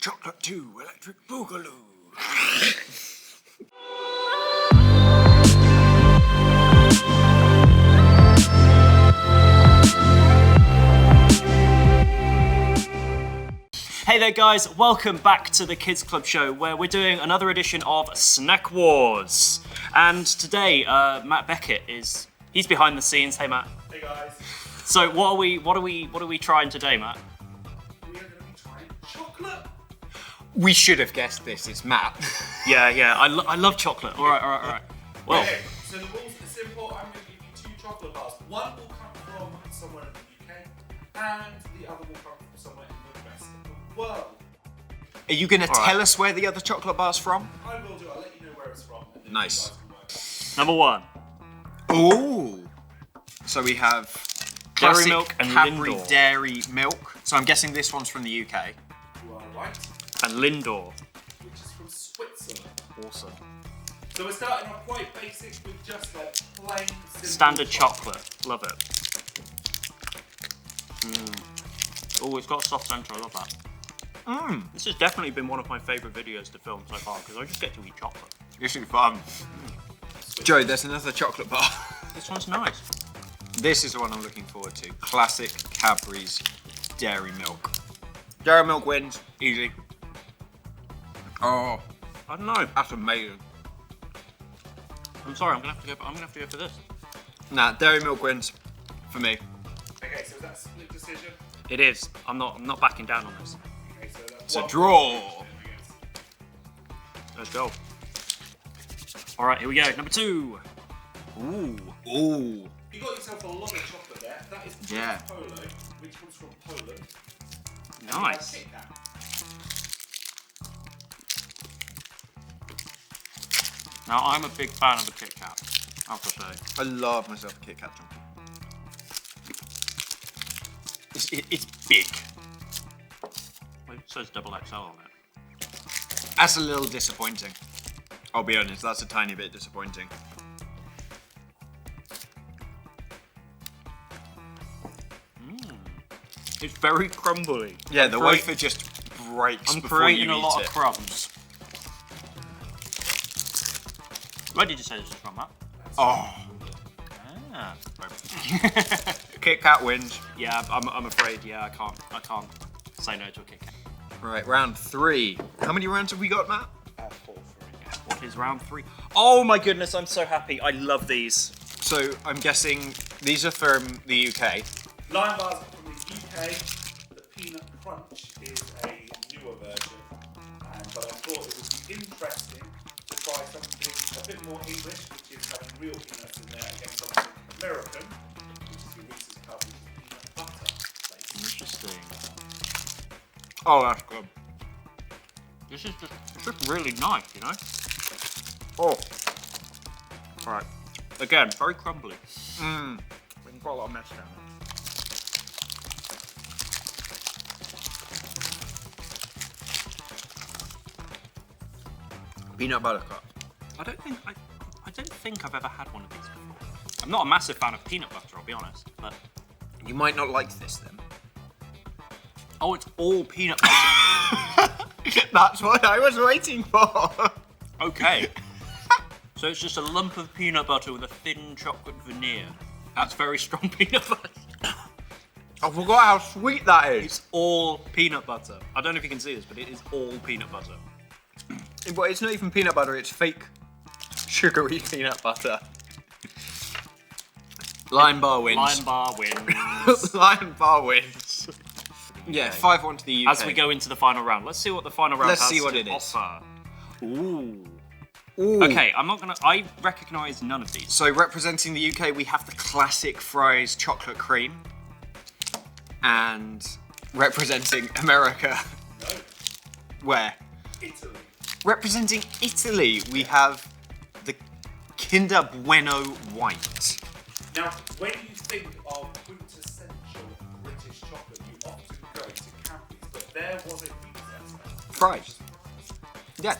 Chocolate 2 Electric Boogaloo. Hey there guys, welcome back to the Kidz Klub show where we're doing another edition of Snack Wars. And today, Matt Beckett he's behind the scenes. Hey Matt. Hey guys. So what are we trying today, Matt? We are going to be trying chocolate. We should have guessed this, it's Matt. Yeah, I love chocolate. All right. Well, Okay, so the rules are simple. I'm going to give you 2 chocolate bars. One will come from somewhere in the UK and the other will come from somewhere in the rest of the world. Are you going to tell us where the other chocolate bar's from? I will do. I'll let you know where it's from. And then Nice. You guys can work. number 1. Ooh. So we have Dairy classic milk and Cadbury Lindor. dairy milk. So I'm guessing this one's from the UK. You are right. And Lindor. Which is from Switzerland. Awesome. So we're starting off quite basic with just like plain simple Standard chocolate. Love it. Oh, it's got a soft centre. I love that. This has definitely been one of my favourite videos to film so far because I just get to eat chocolate. This should be fun. Joe, there's another chocolate bar. This one's nice. This is the one I'm looking forward to. Classic Cadbury's dairy milk. Dairy milk wins. Easy. Oh, I don't know. that's amazing. I'm sorry. I'm gonna have to go for this. Nah, dairy milk wins for me. Okay, so that's a split decision. It is. I'm not backing down on this. Okay, so that's It's a one draw. decision, I guess. Let's go. All right, here we go. Number 2. Ooh. Ooh. You got yourself a lot of chocolate there. That is Yeah. Polo, which comes from Poland. And Nice. you have Kit Kat. Now I'm a big fan of a Kit Kat. I have to say. I love myself a Kit Kat chunky. It's big. Well, it says double XL on it. That's a little disappointing. I'll be honest, that's a tiny bit disappointing. It's very crumbly. Yeah, the wafer just breaks I'm before creating you a eat lot it. of crumbs. Where did you say this was from, Matt? Oh, Ah. Kit Kat wins. Yeah, I'm afraid. Yeah, I can't say no to a Kit Kat. Right, round 3. How many rounds have we got, Matt? 4 for What is round 3? Oh my goodness, I'm so happy. I love these. So I'm guessing these are from the UK. Lime bars are from the UK. The peanut crunch is a newer version, but I thought it would be interesting to try something a bit more English, which is having real peanuts in there, against something American, which is your Reese's Cup, which is peanut butter. Interesting. Oh, that's good. This is just really nice, you know? Oh, Right. Again, very crumbly. we can put a lot of mess down there. Peanut butter cup. I don't think I've ever had one of these before. I'm not a massive fan of peanut butter, I'll be honest, but You might not like this then. oh, it's all peanut butter. That's what I was waiting for. Okay. So it's just a lump of peanut butter with a thin chocolate veneer. That's very strong peanut butter. I forgot how sweet that is. It's all peanut butter. I don't know if you can see this, but it is all peanut butter. But it's not even peanut butter, it's fake sugary peanut butter. Lime bar wins. Lime bar wins. Lime bar wins. Yeah, 5-1 to the UK. As we go into the final round, let's see what the final round Let's has see what to it is. offer. Ooh. Ooh. Okay, I recognise none of these. So representing the UK, we have the classic fries chocolate cream. And representing America, No, where? Italy. Representing Italy, we have the Kinder Bueno White. Now, when you think of quintessential British chocolate, you often go to Cadbury's, but there was a predecessor. Fries. Yeah.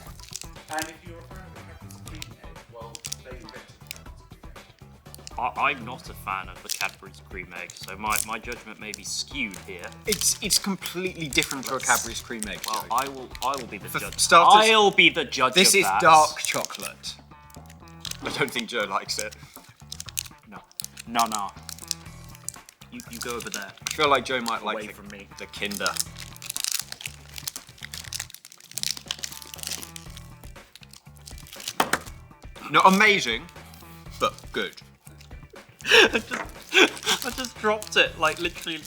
And if you're a fan of the Cadbury's cream egg, well, they invented the Cadbury's cream egg. I'm not a fan of the Cadbury's cream egg, so my judgment may be skewed here. It's completely different to a Cadbury's cream egg. Well, Joe. I will be the judge. starters, I'll be the judge. This of is that. dark chocolate. I don't think Joe likes it. No. You go over there. I feel like Joe might like Away from me. the Kinder. Not amazing, but good. I just dropped it, like literally.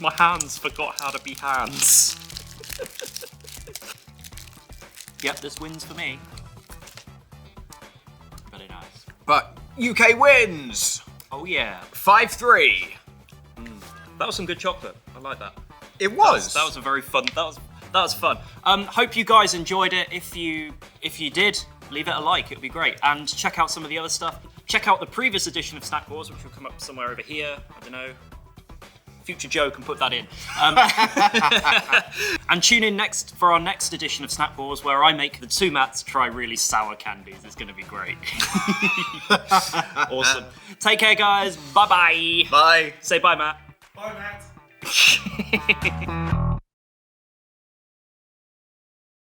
My hands forgot how to be hands. Yep, this wins for me. Very nice. But UK wins! Oh yeah, 5-3. that was some good chocolate. I like that. It was. That was a very fun. That was fun. Hope you guys enjoyed it. If you did, leave it a like. It would be great. And check out some of the other stuff. Check out the previous edition of Snack Wars, which will come up somewhere over here. I don't know. Future Joe can put that in. And tune in next for our next edition of Snack Wars, where I make the two Matts try really sour candies. It's going to be great. Awesome. Take care, guys. Bye-bye. Bye. Say bye, Matt. Bye, Matt.